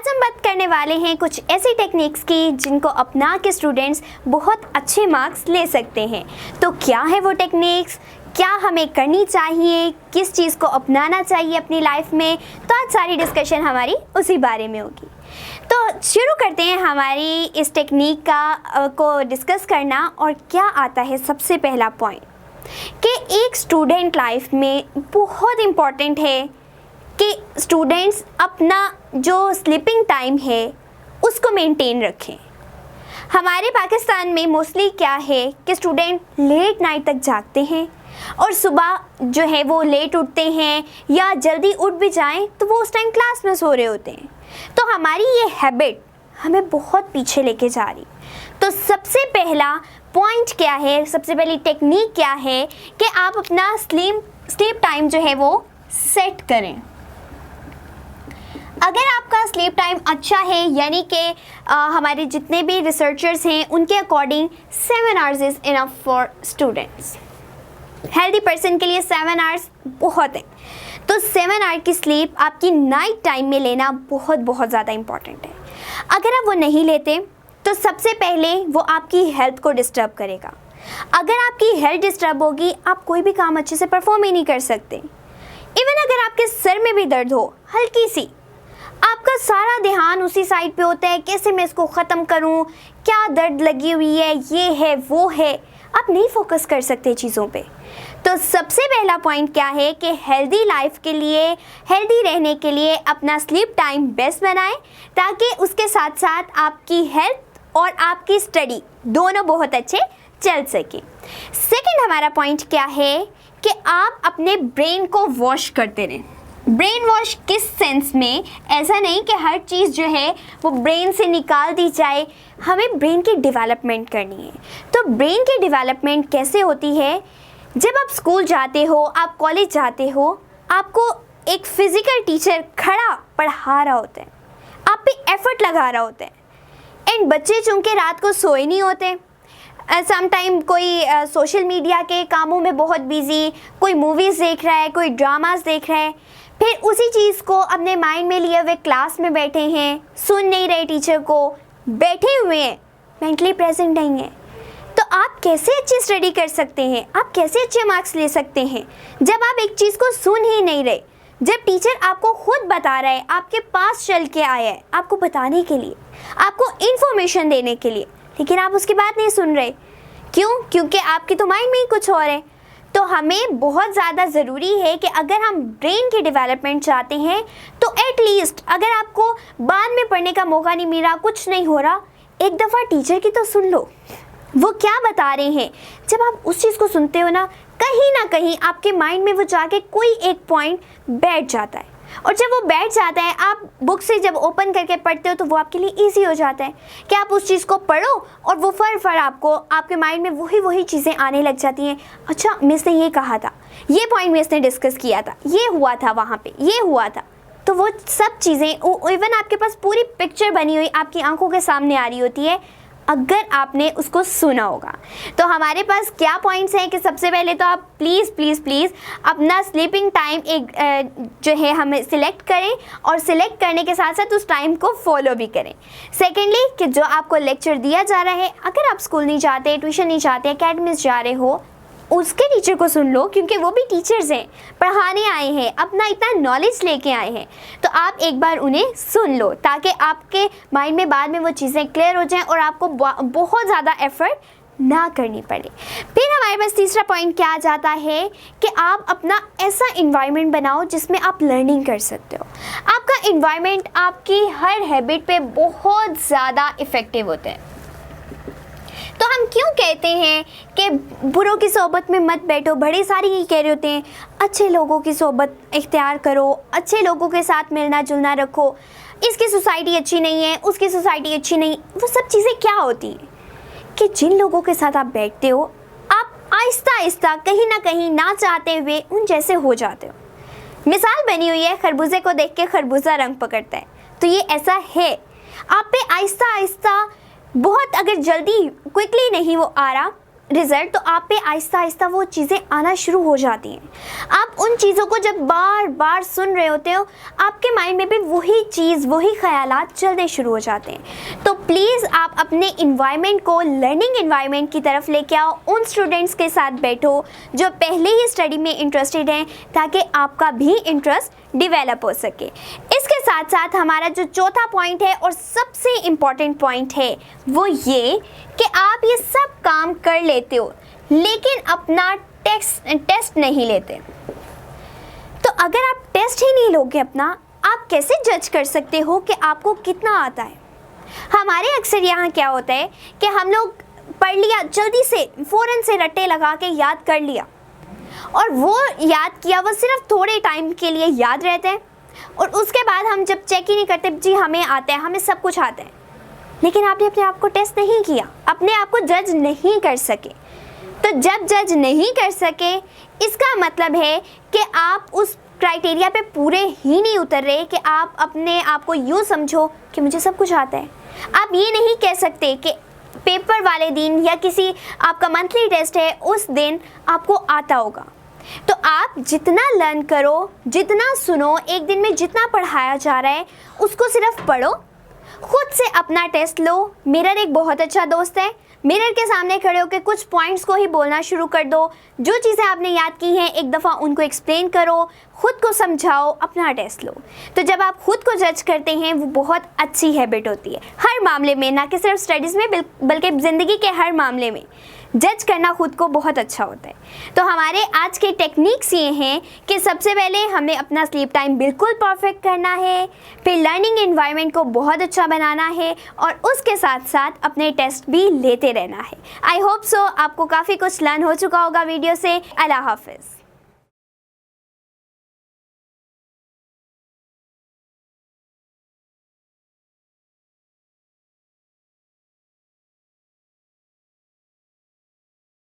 आज हम बात करने वाले हैं कुछ ऐसी टेक्निक्स की जिनको अपना के स्टूडेंट्स बहुत अच्छे मार्क्स ले सकते हैं। तो क्या है वो टेक्निक्स, क्या हमें करनी चाहिए, किस चीज़ को अपनाना चाहिए अपनी लाइफ में, तो आज सारी डिस्कशन हमारी उसी बारे में होगी। तो शुरू करते हैं हमारी इस टेक्निक को डिस्कस करना। और क्या आता है सबसे पहला पॉइंट कि एक स्टूडेंट लाइफ में बहुत इम्पॉर्टेंट है कि स्टूडेंट्स अपना जो स्लीपिंग टाइम है उसको मेंटेन रखें। हमारे पाकिस्तान में मोस्टली क्या है कि स्टूडेंट लेट नाइट तक जागते हैं और सुबह जो है वो लेट उठते हैं, या जल्दी उठ भी जाएं तो वो उस टाइम क्लास में सो रहे होते हैं। तो हमारी ये हैबिट हमें बहुत पीछे लेके जा रही। तो सबसे पहला पॉइंट क्या है, सबसे पहली टेक्निक क्या है कि आप अपना स्लीप टाइम जो है वो सेट करें। अगर आपका स्लीप टाइम अच्छा है, यानी कि हमारे जितने भी रिसर्चर्स हैं उनके according 7 hours is enough for students. Healthy person के लिए 7 आवर्स बहुत है। तो 7 आवर की स्लीप आपकी नाइट टाइम में लेना बहुत ज़्यादा इम्पॉर्टेंट है। अगर आप वो नहीं लेते तो सबसे पहले वो आपकी हेल्थ को डिस्टर्ब करेगा। अगर आपकी हेल्थ डिस्टर्ब होगी, आप कोई भी काम अच्छे से परफॉर्म ही नहीं कर सकते। इवन अगर आपके सर में भी दर्द हो हल्की सी, आपका सारा ध्यान उसी साइड पे होता है, कैसे मैं इसको ख़त्म करूं, क्या दर्द लगी हुई है, ये है वो है, आप नहीं फोकस कर सकते चीज़ों पे। तो सबसे पहला पॉइंट क्या है कि हेल्दी लाइफ के लिए, हेल्दी रहने के लिए अपना स्लीप टाइम बेस्ट बनाएं, ताकि उसके साथ साथ आपकी हेल्थ और आपकी स्टडी दोनों बहुत अच्छे चल सके। सेकंड हमारा पॉइंट क्या है कि आप अपने ब्रेन को वॉश करते रहें। ब्रेन वॉश किस सेंस में, ऐसा नहीं कि हर चीज़ जो है वो ब्रेन से निकाल दी जाए, हमें ब्रेन की डेवलपमेंट करनी है। तो ब्रेन की डेवलपमेंट कैसे होती है, जब आप स्कूल जाते हो, आप कॉलेज जाते हो, आपको एक फिज़िकल टीचर खड़ा पढ़ा रहा होता है, आप पे एफर्ट लगा रहा होता है। एंड बच्चे चूँकि रात को सोए नहीं होते, समटाइम कोई सोशल मीडिया के कामों में बहुत बिजी, कोई मूवीज़ देख रहा है, कोई ड्रामास देख रहा है, फिर उसी चीज़ को अपने माइंड में लिए हुए क्लास में बैठे हैं, सुन नहीं रहे टीचर को, बैठे हुए हैं, मेंटली प्रेजेंट नहीं है। तो आप कैसे अच्छी स्टडी कर सकते हैं, आप कैसे अच्छे मार्क्स ले सकते हैं जब आप एक चीज़ को सुन ही नहीं रहे, जब टीचर आपको खुद बता रहा है, आपके पास चल के आया है आपको बताने के लिए, आपको इन्फॉर्मेशन देने के लिए, लेकिन आप उसकी बात नहीं सुन रहे। क्यों? क्योंकि आपके तो माइंड में ही कुछ और है। तो हमें बहुत ज़्यादा ज़रूरी है कि अगर हम ब्रेन की डेवलपमेंट चाहते हैं तो एटलीस्ट अगर आपको बाद में पढ़ने का मौका नहीं मिला, कुछ नहीं हो रहा, एक दफ़ा टीचर की तो सुन लो, वो क्या बता रहे हैं। जब आप उस चीज़ को सुनते हो ना कहीं आपके माइंड में वो जाके कोई एक पॉइंट बैठ जाता है, और जब वो बैठ जाता है, आप बुक से जब ओपन करके पढ़ते हो तो वो आपके लिए इजी हो जाता है कि आप उस चीज़ को पढ़ो और वो फर आपको आपके माइंड में वही चीज़ें आने लग जाती हैं। अच्छा, मिस ने ये कहा था, ये पॉइंट मिस ने डिस्कस किया था, ये हुआ था वहाँ पे, ये हुआ था। तो वो सब चीज़ें इवन आपके पास पूरी पिक्चर बनी हुई आपकी आंखों के सामने आ रही होती है, अगर आपने उसको सुना होगा। तो हमारे पास क्या पॉइंट्स हैं कि सबसे पहले तो आप प्लीज़ अपना स्लीपिंग टाइम एक जो है हमें सिलेक्ट करें, और सिलेक्ट करने के साथ साथ उस टाइम को फॉलो भी करें। सेकेंडली कि जो आपको लेक्चर दिया जा रहा है, अगर आप स्कूल नहीं जाते, ट्यूशन नहीं जाते, एकेडमीज जा रहे हो, उसके टीचर को सुन लो, क्योंकि वो भी टीचर्स हैं, पढ़ाने आए हैं, अपना इतना नॉलेज लेके आए हैं। तो आप एक बार उन्हें सुन लो ताकि आपके माइंड में बाद में वो चीज़ें क्लियर हो जाएं और आपको बहुत ज़्यादा एफर्ट ना करनी पड़े। फिर हमारे पास तीसरा पॉइंट क्या आ जाता है कि आप अपना ऐसा इन्वायरमेंट बनाओ जिसमें आप लर्निंग कर सकते हो। आपका इन्वायरमेंट आपकी हर हैबिट पे बहुत ज़्यादा इफ़ेक्टिव होता है। तो हम क्यों कहते हैं कि बुरों की सोबत में मत बैठो, बड़े सारे ये कह रहे होते हैं अच्छे लोगों की सोबत इख्तियार करो, अच्छे लोगों के साथ मिलना जुलना रखो, इसकी सोसाइटी अच्छी नहीं है, उसकी सोसाइटी अच्छी नहीं। वो सब चीज़ें क्या होती हैं कि जिन लोगों के साथ आप बैठते हो, आप आहिस्ता कहीं ना कहीं ना चाहते हुए उन जैसे हो जाते हो। मिसाल बनी हुई है, खरबूजे को देख के खरबूजा रंग पकड़ता है, तो ये ऐसा है। आप पे आहिस्ता बहुत, अगर जल्दी क्विकली नहीं वो आ रहा, रिज़ल्ट तो आप पे आहिस्ता आहिस्ता वो चीज़ें आना शुरू हो जाती हैं। आप उन चीज़ों को जब बार बार सुन रहे होते हो, आपके माइंड में भी वही चीज़, वही ख्यालात चलने शुरू हो जाते हैं। तो प्लीज़ आप अपने इन्वायरमेंट को लर्निंग इन्वायरमेंट की तरफ लेके आओ, उन स्टूडेंट्स के साथ बैठो जो पहले ही स्टडी में इंटरेस्टेड हैं, ताकि आपका भी इंटरेस्ट डेवलप हो सके। इसके साथ साथ हमारा जो चौथा पॉइंट है और सबसे इम्पॉर्टेंट पॉइंट है वो ये कि आप ये सब काम कर लेते हो लेकिन अपना टेस्ट नहीं लेते। तो अगर आप टेस्ट ही नहीं लोगे अपना, आप कैसे जज कर सकते हो कि आपको कितना आता है? हमारे अक्सर यहाँ क्या होता है कि हम लोग पढ़ लिया, जल्दी से फ़ौरन से रट्टे लगा के याद कर लिया, और वो याद किया वो सिर्फ थोड़े टाइम के लिए याद रहते हैं, और उसके बाद हम जब चेक ही नहीं करते, जी हमें आता है, हमें सब कुछ आता है, लेकिन आपने अपने आप को टेस्ट नहीं किया, अपने आप को जज नहीं कर सके। तो जब जज नहीं कर सके, इसका मतलब है कि आप उस क्राइटेरिया पे पूरे ही नहीं उतर रहे कि आप अपने आप को यूँ समझो कि मुझे सब कुछ आता है। आप ये नहीं कह सकते कि पेपर वाले दिन या किसी आपका मंथली टेस्ट है उस दिन आपको आता होगा। तो आप जितना लर्न करो, जितना सुनो, एक दिन में जितना पढ़ाया जा रहा है उसको सिर्फ पढ़ो, खुद से अपना टेस्ट लो। मिरर एक बहुत अच्छा दोस्त है। मिरर के सामने खड़े होकर कुछ पॉइंट्स को ही बोलना शुरू कर दो। जो चीज़ें आपने याद की हैं एक दफ़ा उनको एक्सप्लेन करो, खुद को समझाओ, अपना टेस्ट लो। तो जब आप खुद को जज करते हैं वो बहुत अच्छी हैबिट होती है हर मामले में, ना कि सिर्फ स्टडीज़ में बल्कि ज़िंदगी के हर मामले में जज करना खुद को बहुत अच्छा होता है। तो हमारे आज के टेक्निक्स ये हैं कि सबसे पहले हमें अपना स्लीप टाइम बिल्कुल परफेक्ट करना है, फिर लर्निंग एनवायरनमेंट को बहुत अच्छा बनाना है, और उसके साथ साथ अपने टेस्ट भी लेते रहना है। आई होप सो आपको काफ़ी कुछ लर्न हो चुका होगा वीडियो से। अल्लाह हाफिज़।